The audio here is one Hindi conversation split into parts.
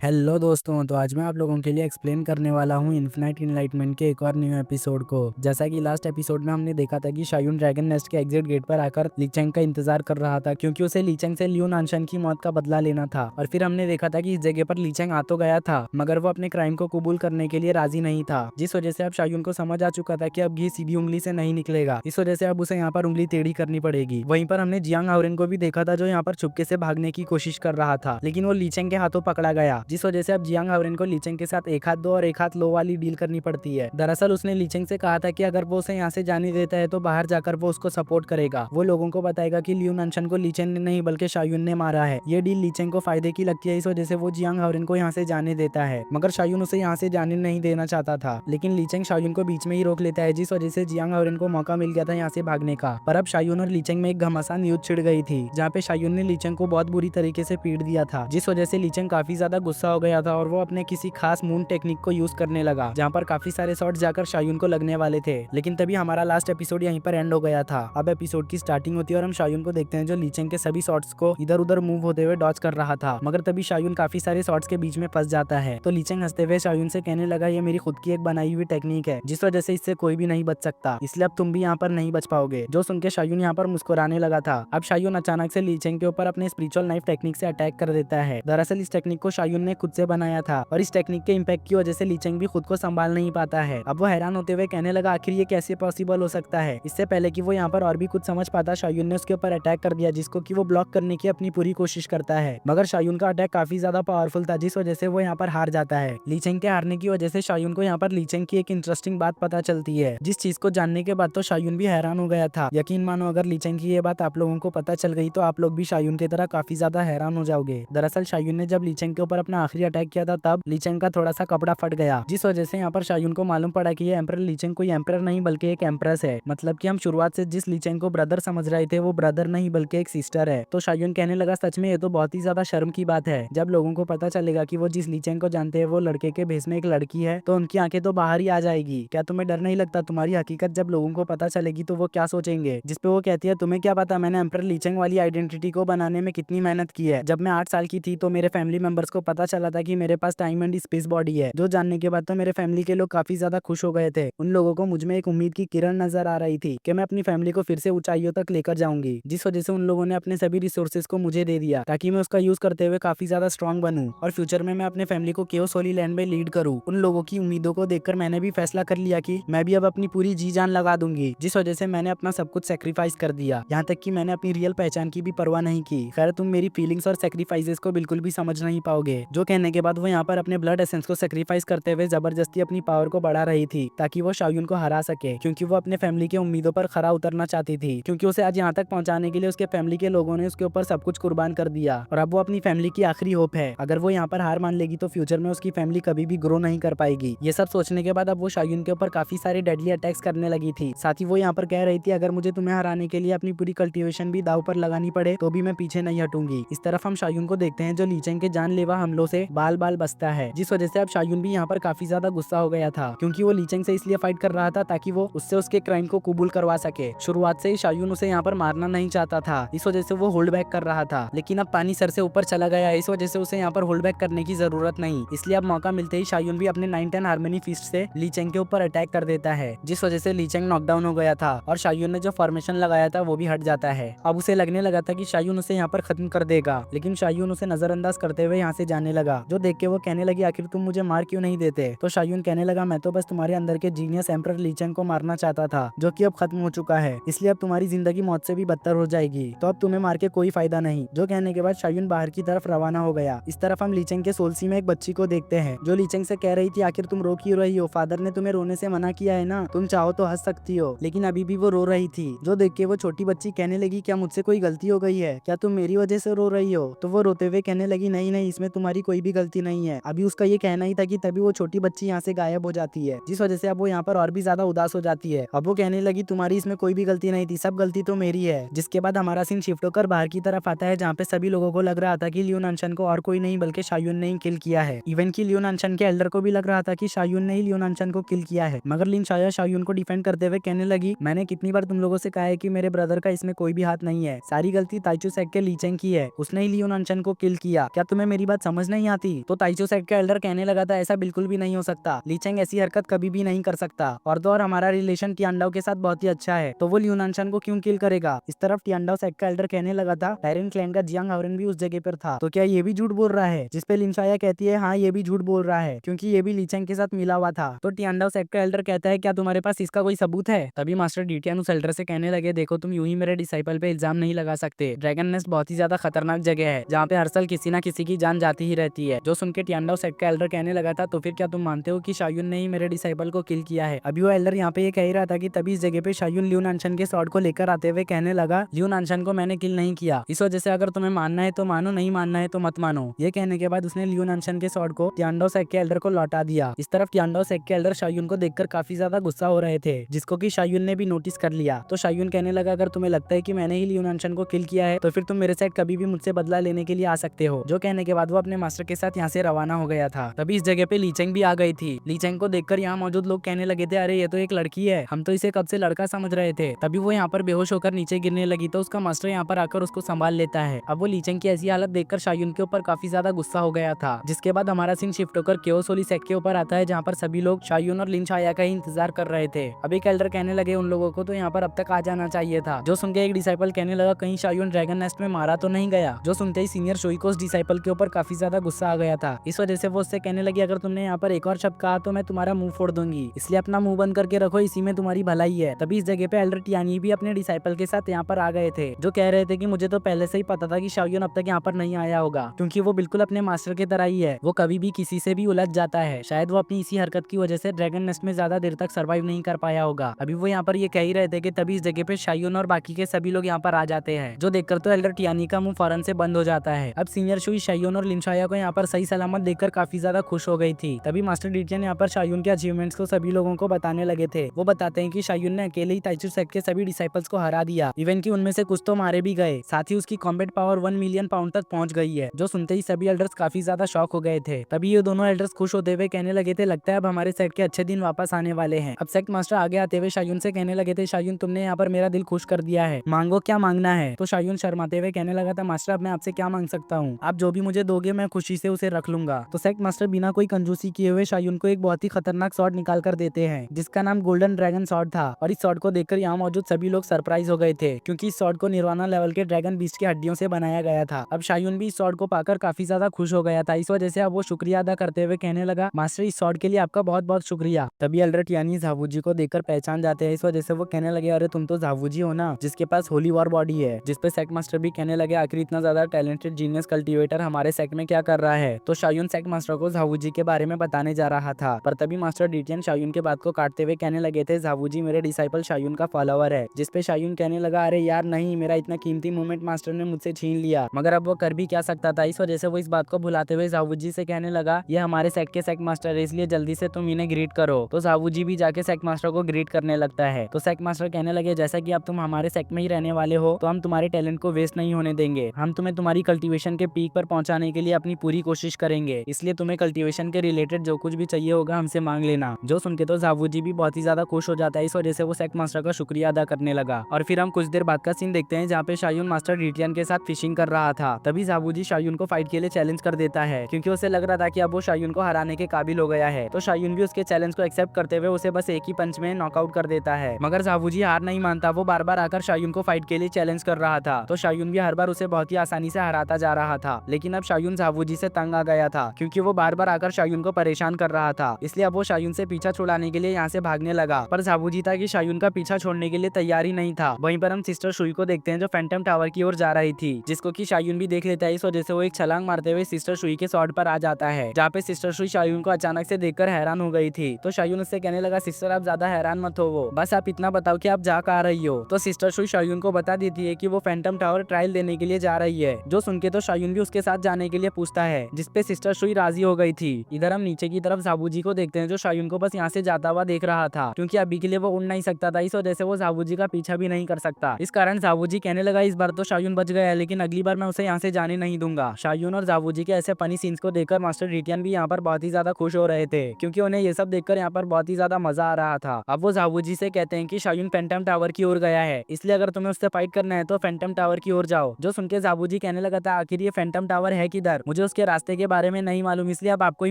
हेलो दोस्तों, तो आज मैं आप लोगों के लिए एक्सप्लेन करने वाला हूँ इन्फिनाइट इनलाइटमेंट के एक और न्यू एपिसोड को। जैसा कि लास्ट एपिसोड में हमने देखा था कि शायून ड्रैगन नेस्ट के एग्जिट गेट पर आकर लीचेंग का इंतजार कर रहा था, क्योंकि उसे लीचेंग से लियू नानशन की मौत का बदला लेना था। और फिर हमने देखा था कि इस जगह पर लीचेंग आ तो गया था, मगर वो अपने क्राइम को कबूल करने के लिए राजी नहीं था, जिस वजह से अब शायून को समझ आ चुका था कि अब घी सीधी उंगली से नहीं निकलेगा। इस वजह से अब उसे यहाँ पर उंगली टेढ़ी करनी पड़ेगी। वहीं पर हमने जियांग हाओरेन को भी देखा था, जो यहाँ पर छुपके से भागने की कोशिश कर रहा था, लेकिन वो लीचेंग के हाथों पकड़ा गया, जिस वजह से अब जियांग हाओरेन को लीचेंग के साथ एक हाथ दो और एक हाथ लो वाली डील करनी पड़ती है। दरअसल उसने लीचेंग से कहा था कि अगर वो उसे यहाँ से जाने देता है तो बाहर जाकर वो उसको सपोर्ट करेगा, वो लोगों को बताएगा कि लियू नानशन को लीचेंग ने नहीं बल्कि शायून ने मारा है। ये डील लीचेंग को फायदे की लगती है, इस वजह से वो जियांग हाओरेन को यहाँ से जाने देता है, मगर शायून उसे यहाँ से जाने नहीं देना चाहता था। लेकिन लीचेंग शायून को बीच में ही रोक लेता है, जिस वजह से जियांग हाओरेन को मौका मिल गया था यहाँ से भागने का। पर अब शायून और लीचेंग में एक घमासान युद्ध छिड़ गई थी, जहाँ पे शायून ने लीचेंग को बहुत बुरी तरीके से पीट दिया था, जिस वजह से लीचेंग काफी ज्यादा गुस्सा हो गया था और वो अपने किसी खास मून टेक्निक को यूज करने लगा, जहाँ पर काफी सारे शॉट्स जाकर शायून को लगने वाले थे। लेकिन तभी हमारा लास्ट एपिसोड यहीं पर एंड हो गया था। अब एपिसोड की स्टार्टिंग होती है और हम शायून को देखते हैं, जो लीचेंग के सभी शॉट्स को इधर उधर मूव होते हुए डॉज कर रहा था, मगर तभी शायून काफी सारे शॉट्स के बीच में फंस जाता है। तो लीचेंग हंसते हुए शायून से कहने लगा, ये मेरी खुद की एक बनाई हुई टेक्निक है, जिस वजह से इससे कोई भी नहीं बच सकता, इसलिए अब तुम भी यहाँ पर नहीं बच पाओगे। जो सुन के शायून यहाँ पर मुस्कुराने लगा था। अब शायून अचानक से लीचेंग के ऊपर अपने स्पिरिचुअल नाइफ टेक्निक से अटैक कर देता है। दरअसल इस टेक्निक को शायून ने खुद से बनाया था और इस टेक्निक के इम्पैक्ट की वजह से लीचेंग भी खुद को संभाल नहीं पाता है। अब वो हैरान होते हुए कहने लगा, आखिर ये कैसे पॉसिबल हो सकता है। इससे पहले कि वो यहाँ पर और भी कुछ समझ पाता, शायून ने उसके ऊपर अटैक कर दिया, जिसको कि वो ब्लॉक करने की अपनी पूरी कोशिश करता है, मगर शायून का अटैक काफी ज्यादा पावरफुल था, जिस वजह से वो यहाँ पर हार जाता है। लीचेंग के हारने की वजह से शायून को यहाँ पर लीचेंग की एक इंटरेस्टिंग बात पता चलती है, जिस चीज को जानने के बाद तो शायून भी हैरान हो गया था। यकीन मानो, अगर लीचेंग की ये बात आप लोगों को पता चल गई तो आप लोग भी शायून की तरह काफी ज्यादा हैरान हो जाओगे। दरअसल शायून ने जब लीचेंग के ऊपर अपना आखिरी अटैक किया था, तब लीचेंग का थोड़ा सा कपड़ा फट गया, जिस वजह से यहाँ पर शायून को मालूम पड़ा कि ये एम्परर लीचेंग कोई एम्परर नहीं बल्कि एक एम्प्रेस है। मतलब कि हम शुरुआत से जिस लीचेंग को ब्रदर समझ रहे थे, वो ब्रदर नहीं बल्कि एक सिस्टर है। तो शायून कहने लगा, सच में ये तो बहुत ही ज्यादा शर्म की बात है। जब लोगों को पता चलेगा कि वो जिस लीचेंग को जानते हैं वो लड़के के भेष में एक लड़की है, तो उनकी आंखें तो बाहर ही आ जाएगी। क्या तुम्हें डर नहीं लगता, तुम्हारी हकीकत जब लोगों को पता चलेगी तो वो क्या सोचेंगे। जिसपे वो कहती है, तुम्हें क्या पता मैंने एम्परर लीचेंग वाली आइडेंटिटी को बनाने में कितनी मेहनत की है। जब मैं 8 साल की थी तो मेरे फैमिली मेंबर्स को पता चला था कि मेरे पास टाइम एंड स्पेस बॉडी है, जो जानने के बाद तो मेरे फैमिली के लोग काफी ज्यादा खुश हो गए थे। उन लोगों को मुझ में एक उम्मीद की किरण नजर आ रही थी कि मैं अपनी फैमिली को फिर से ऊंचाइयों तक लेकर जाऊंगी, जिस वजह से उन लोगों ने अपने सभी रिसोर्सेज को मुझे दे दिया, ताकि मैं उसका यूज करते हुए काफी ज्यादा स्ट्रॉन्ग बनूं और फ्यूचर में मैं अपने फैमिली को केओस होली लैंड में लीड करूं। उन लोगों की उम्मीदों को देखकर मैंने भी फैसला कर लिया कि मैं भी अब अपनी पूरी जी जान लगा दूंगी, जिस वजह से मैंने अपना सब कुछ सेक्रीफाइस कर दिया, यहाँ तक कि मैंने अपनी रियल पहचान की भी परवाह नहीं की। खैर, तुम मेरी फीलिंग्स और सेक्रीफाइसेस को बिल्कुल भी समझ नहीं पाओगे। जो कहने के बाद वो यहाँ पर अपने ब्लड एसेंस को सेक्रीफाइस करते हुए जबरदस्ती अपनी पावर को बढ़ा रही थी, ताकि वो शायून को हरा सके, क्योंकि वो अपने फैमिली की उम्मीदों पर खरा उतरना चाहती थी, क्योंकि उसे आज यहाँ तक पहुंचाने के लिए उसके फैमिली के लोगों ने उसके ऊपर सब कुछ कुर्बान कर दिया और अब वो अपनी फैमिली की आखिरी होप है। अगर वो यहाँ पर हार मान लेगी तो फ्यूचर में उसकी फैमिली कभी भी ग्रो नहीं कर पाएगी। ये सब सोचने के बाद अब वो शायून के ऊपर काफी सारे डेडली अटैक्स करने लगी थी। साथ ही वो यहाँ पर कह रही थी, अगर मुझे तुम्हें हराने के लिए अपनी पूरी कल्टीवेशन भी दाव पर लगानी पड़े तो भी मैं पीछे नहीं हटूंगी। इस तरफ हम शायून को देखते हैं, जो लीचेंग के जानलेवा हमलों से बाल बाल बचता है, जिस वजह से अब शायून भी यहाँ पर काफी ज्यादा गुस्सा हो गया था, क्योंकि वो लीचेंग से इसलिए फाइट कर रहा था ताकि वो उससे उसके क्राइम को कबूल करवा सके। शुरुआत से ही शायून उसे यहाँ पर मारना नहीं चाहता था, इस वजह से वो होल्ड बैक कर रहा था, लेकिन अब पानी सर से ऊपर चला गया, इस वजह से उसे यहाँ पर होल्ड बैक करने की जरूरत नहीं। इसलिए अब मौका मिलते ही शायून भी अपने 9-10 हार्मनी फिस्ट से लीचेंग के ऊपर अटैक कर देता है, जिस वजह से लीचेंग नॉकडाउन हो गया था और शायून ने जो फॉर्मेशन लगाया था वो भी हट जाता है। अब उसे लगने लगा था कि शायून उसे यहाँ पर खत्म कर देगा, लेकिन शायून उसे नजरअंदाज करते हुए यहाँ से जाने लगा, जो देख के वो कहने लगी, आखिर तुम मुझे मार क्यों नहीं देते। तो शायून कहने लगा, मैं तो बस तुम्हारे अंदर के जीनियस एम्परर लीचेंग को मारना चाहता था, जो कि अब खत्म हो चुका है, इसलिए अब तुम्हारी जिंदगी मौत से भी बदतर हो जाएगी, तो अब तुम्हें मार के कोई फायदा नहीं। जो कहने के बाद शायून बाहर की तरफ रवाना हो गया। इस तरफ हम लीचेंग के सोल्सी में एक बच्ची को देखते हैं, जो लीचेंग से कह रही थी, आखिर तुम रो क्यों रही हो, फादर ने तुम्हें रोने से मना किया है ना, तुम चाहो तो हंस सकती हो। लेकिन अभी भी वो रो रही थी, जो देख के वो छोटी बच्ची कहने लगी, क्या मुझसे कोई गलती हो गई है, क्या तुम मेरी वजह से रो रही हो। तो वो रोते हुए कहने लगी, नहीं नहीं, इसमें तुम्हारी कोई भी गलती नहीं है। अभी उसका ये कहना ही था कि तभी वो छोटी बच्ची यहाँ से गायब हो जाती है, जिस वजह से अब वो यहाँ पर और भी ज्यादा उदास हो जाती है। अब वो कहने लगी, तुम्हारी इसमें कोई भी गलती नहीं थी, सब गलती तो मेरी है। जिसके बाद हमारा सीन शिफ्ट होकर बाहर की तरफ आता है, जहाँ पे सभी लोगों को लग रहा था कि लियू नानशन को और कोई नहीं बल्कि शायून ने ही किल किया है। इवन की लियू नानशन के एल्डर को भी लग रहा था कि शायून ने ही लियू नानशन को किल किया है, मगर लिन शाया शायून को डिफेंड करते हुए कहने लगी, मैंने कितनी बार तुम लोगों से कहा है कि मेरे ब्रदर का इसमें कोई भी हाथ नहीं है, सारी गलती ताइचू सेक के लीचेंग की है, उसने ही लियू नानशन को किल किया। क्या तुम्हें मेरी बात समझ नहीं आती। तो ताइचो सेट का एल्डर कहने लगा था ऐसा बिल्कुल भी नहीं हो सकता, ली चेंग ऐसी हरकत कभी भी नहीं कर सकता, और तो और हमारा रिलेशन टियानडाओ के साथ बहुत ही अच्छा है, तो वो लियू नानशान को क्यों किल करेगा। इस तरफ टियानडाओ सेट का एल्डर कहने लगा था टायरन क्लैन का जियांग हाओरेन भी उस जगह पर था, तो क्या ये भी झूठ बोल रहा है। जिसपे लिनशाया कहती है हाँ ये भी झूठ बोल रहा है, क्योंकि ये भी ली चेंग के साथ मिला हुआ था। तो टियानडाओ सेट का एल्डर कहता है क्या तुम्हारे पास इसका कोई सबूत है। तभी मास्टर डीटियान उस एल्डर से कहने लगे देखो तुम यूं ही मेरे डिसाइपल पे इल्जाम नहीं लगा सकते। ड्रैगन नेस्ट बहुत ही ज्यादा खतरनाक जगह है जहाँ पे हर साल किसी ना किसी की जान जाती ही रहती है। जो सुन के टियानडाओ सेट का एल्डर कहने लगा था तो फिर क्या तुम मानते हो कि शायुन ने ही मेरे डिसाइपल को किल किया है। अभी वो एल्डर यहाँ पे ये कह ही रहा था कि तभी इस जगह पे शायुन लियू नानशन के स्वॉर्ड को लेकर आते हुए कहने लगा लियू नानशन को मैंने किल नहीं किया, इस वजह से अगर तुम्हें मानना है तो मानो, नहीं मानना है तो मत मानो। ये कहने के बाद उसने लियू नानशन के स्वॉर्ड को टियानडाओ सेट के एल्डर को लौटा दिया। इस तरफ टियानडाओ सेट के एल्डर शायुन को देखकर काफी ज्यादा गुस्सा हो रहे थे, जिसको कि शायुन ने भी नोटिस कर लिया। तो शायुन कहने लगा अगर तुम्हें लगता है कि मैंने ही लियू नानशन को किल किया है तो फिर तुम मेरे साथ कभी भी मुझसे बदला लेने के लिए आ सकते हो। जो कहने के बाद वो अपने मास्टर के साथ यहाँ से रवाना हो गया था। तभी इस जगह पे ली चेंग भी आ गई थी। ली चेंग को देखकर यहाँ मौजूद लोग कहने लगे थे अरे ये तो एक लड़की है, हम तो इसे कब से लड़का समझ रहे थे। तभी वो यहाँ पर बेहोश होकर नीचे गिरने लगी तो उसका मास्टर यहाँ पर आकर उसको संभाल लेता है। अब वो ली चेंग की ऐसी हालत देखकर शायुन के ऊपर काफी ज्यादा गुस्सा हो गया था। जिसके बाद हमारा सीन शिफ्ट होकर केओसोली सेट के ऊपर आता है जहाँ पर सभी लोग शायुन और लिनशाया का ही इंतजार कर रहे थे। अब एक एल्डर कहने लगे उन लोगों को तो यहाँ पर अब तक आ जाना चाहिए था। जो सुन के एक डिसाइपल कहने लगा कहीं शायुन ड्रैगन नेस्ट में मारा तो नहीं गया। जो सुनते ही सीनियर शोई को उस डिसाइपल के ऊपर काफी ज्यादा गुस्सा आ गया था। इस वजह से वो उससे कहने लगी अगर तुमने यहाँ पर एक और शब्द कहा तो मैं तुम्हारा मुंह फोड़ दूंगी, इसलिए अपना मुंह बंद करके रखो, इसी में तुम्हारी भलाई है। तभी इस जगह पे एल्डर टियानी भी अपने डिसाइपल के साथ यहाँ पर आ गए थे, जो कह रहे थे कि मुझे तो पहले से ही पता था कि शायुन अब तक यहाँ पर नहीं आया होगा, क्योंकि वो बिल्कुल अपने मास्टर की तरह ही है, वो कभी भी किसी से भी उलझ जाता है। शायद वो अपनी इसी हरकत की वजह से ड्रैगन नेस्ट में ज्यादा देर तक सर्वाइव नहीं कर पाया होगा। अभी वो यहाँ पर ये कह ही रहे थे कि तभी इस जगह पे शायुन और बाकी के सभी लोग यहाँ पर आ जाते हैं, जो देखकर तो एल्डर टियानी का मुंह फौरन से बंद हो जाता है। अब सीनियर शुई शायुन और लिनशाया को यहाँ पर सही सलामत देखकर काफी ज्यादा खुश हो गई थी। तभी मास्टर डीटियन यहाँ पर शायुन के अचीवमेंट्स को सभी लोगों को बताने लगे थे। वो बताते हैं कि शायुन ने अकेले ही ताइचू सेट के सभी डिसाइपल्स को हरा दिया, इवन कि उनमें से कुछ तो मारे भी गए, साथ ही उसकी कॉम्बैट पावर 1 मिलियन पाउंड तक पहुंच गई है। जो सुनते ही सभी एल्डर्स काफी ज्यादा शॉक हो गए थे। तभी ये दोनों एल्डर्स खुश होते हुए कहने लगे थे लगता है अब हमारे सेट के अच्छे दिन वापस आने वाले हैं। अब सेट मास्टर आगे आते हुए शायुन से कहने लगे थे शायुन तुमने यहाँ पर मेरा दिल खुश कर दिया है, मांगो क्या मांगना है। तो शायुन शर्माते हुए कहने लगा था मास्टर अब मैं आपसे क्या मांग सकता हूँ, आप जो भी मुझे दोगे मैं खुशी से उसे रख लूंगा। तो सेट मास्टर बिना कोई कंजूसी किए हुए शायुन को एक बहुत ही खतरनाक शॉट निकाल कर देते हैं, जिसका नाम गोल्डन ड्रैगन शॉट था। और इस शॉट को देखकर यहाँ मौजूद सभी लोग सरप्राइज हो गए थे, क्योंकि इस शॉट को निर्वाणा लेवल के ड्रैगन बीस्ट की हड्डियों से बनाया गया था। अब शायुन भी इस शॉट को पाकर काफी ज्यादा खुश हो गया था। इस वजह से अब वो शुक्रिया अदा करते हुए कहने लगा मास्टर इस शॉट के लिए आपका बहुत बहुत शुक्रिया। तभी एल्डर टियानी झावूजी को देखकर पहचान जाते हैं। इस वजह से वो कहने लगे अरे तुम तो झावूजी हो ना, जिसके पास होली वॉर बॉडी है। जिसपे सेट मास्टर भी कहने लगे आखिर इतना ज्यादा टैलेंटेड जीनियस कल्टीवेटर हमारे सेट में क्या कर रहा है। तो शायुन सेट मास्टर को झावूजी के बारे में बताने जा रहा था, पर तभी मास्टर डीटियन शायुन के बात को काटते हुए कहने लगे थे झावूजी मेरे डिसाइपल शायुन का फॉलोवर है। जिसपे शायुन कहने लगा अरे यार नहीं, मेरा इतना कीमती मोमेंट मास्टर ने मुझसे छीन लिया, मगर अब वो कर भी क्या सकता था। इस वजह से वो इस बात को भुलाते हुए झावूजी से कहने लगा ये हमारे सेट के सेट मास्टर है, इसलिए जल्दी से तुम इन्हें ग्रीट करो। तो झावूजी भी जाके सेट मास्टर को ग्रीट करने लगता है। तो सेट मास्टर कहने लगे जैसा कि अब तुम हमारे सेट में ही रहने वाले हो तो हम तुम्हारे टैलेंट को वेस्ट नहीं होने देंगे, हम तुम्हें तुम्हारी कल्टीवेशन के पीक पर पहुंचाने के लिए अपनी पूरी कोशिश करेंगे, इसलिए तुम्हें कल्टीवेशन के रिलेटेड जो कुछ भी चाहिए होगा हमसे मांग लेना। जो सुन के तो झावूजी भी बहुत ही ज्यादा खुश हो जाता है। इस वजह से वो सेट मास्टर का शुक्रिया अदा करने लगा। और फिर हम कुछ देर बाद का सीन देखते हैं जहाँ पे शायुन मास्टर डीटियन के साथ फिशिंग कर रहा था। तभी झावूजी शायुन को फाइट के लिए चैलेंज कर देता है, क्योंकि उसे लग रहा था कि अब वो शायुन को हराने के काबिल हो गया है। तो शायुन भी उसके चैलेंज को एक्सेप्ट करते हुए उसे बस एक ही पंच में नॉकआउट कर देता है। मगर झावूजी हार नहीं मानता, वो बार बार आकर शायुन को फाइट के लिए चैलेंज कर रहा था। तो शायुन भी हर बार उसे बहुत ही आसानी से हराता जा रहा था। लेकिन अब शायुन झावूजी से तंग आ गया था, क्योंकि वो बार बार आकर शायुन को परेशान कर रहा था। इसलिए अब वो शायुन से पीछा छुड़ाने के लिए यहाँ से भागने लगा। पर झावूजी था कि शायुन का पीछा छोड़ने के लिए तैयार ही नहीं था। वहीं पर हम सिस्टर शुई को देखते हैं जो फैंटम टावर की ओर जा रही थी, जिसको कि शायुन भी देख लेता है। इस वजह से वो एक छलांग मारते हुए सिस्टर शुई के शॉट पर आ जाता है, जहाँ पे सिस्टर शुई शायुन को अचानक से देखकर हैरान हो गई थी। तो शायुन उससे कहने लगा सिस्टर आप ज्यादा हैरान मत हो, वो बस आप इतना बताओ कि आप जा कहाँ रही हो। तो सिस्टर शुई शायुन को बता देती है कि वो फैंटम टावर ट्रायल देने के लिए जा रही है। जो सुन के तो शायुन भी उसके साथ जाने के लिए पूछता है, जिसपे सिस्टर शुई राजी हो गई थी। इधर हम नीचे की तरफ झावूजी को देखते हैं जो शायुन को बस यहाँ से जाता हुआ देख रहा था, क्योंकि अभी के लिए वो उड़ नहीं सकता था। इस वजह से वो झावूजी का पीछा भी नहीं कर सकता। इस कारण झावूजी कहने लगा इस बार तो शायुन बच गया है, लेकिन अगली बार मैं उसे यहाँ से जाने नहीं दूंगा। शायुन और झावूजी के ऐसे फनी सीन्स को देखकर मास्टर डीटियन भी यहाँ पर बहुत ही ज्यादा खुश हो रहे थे, क्योंकि उन्हें ये सब देखकर यहाँ पर बहुत ही ज्यादा मजा आ रहा था। अब वो झावूजी से कहते हैं कि शायुन फैंटम टावर की ओर गया है, इसलिए अगर तुम्हें उससे फाइट करना है तो फैंटम टावर की ओर जाओ। जो सुनकर झावूजी कहने लगा था आखिर ये फैंटम टावर है किधर, मुझे मुझे उसके रास्ते के बारे में नहीं मालूम, इसलिए अब आपको ही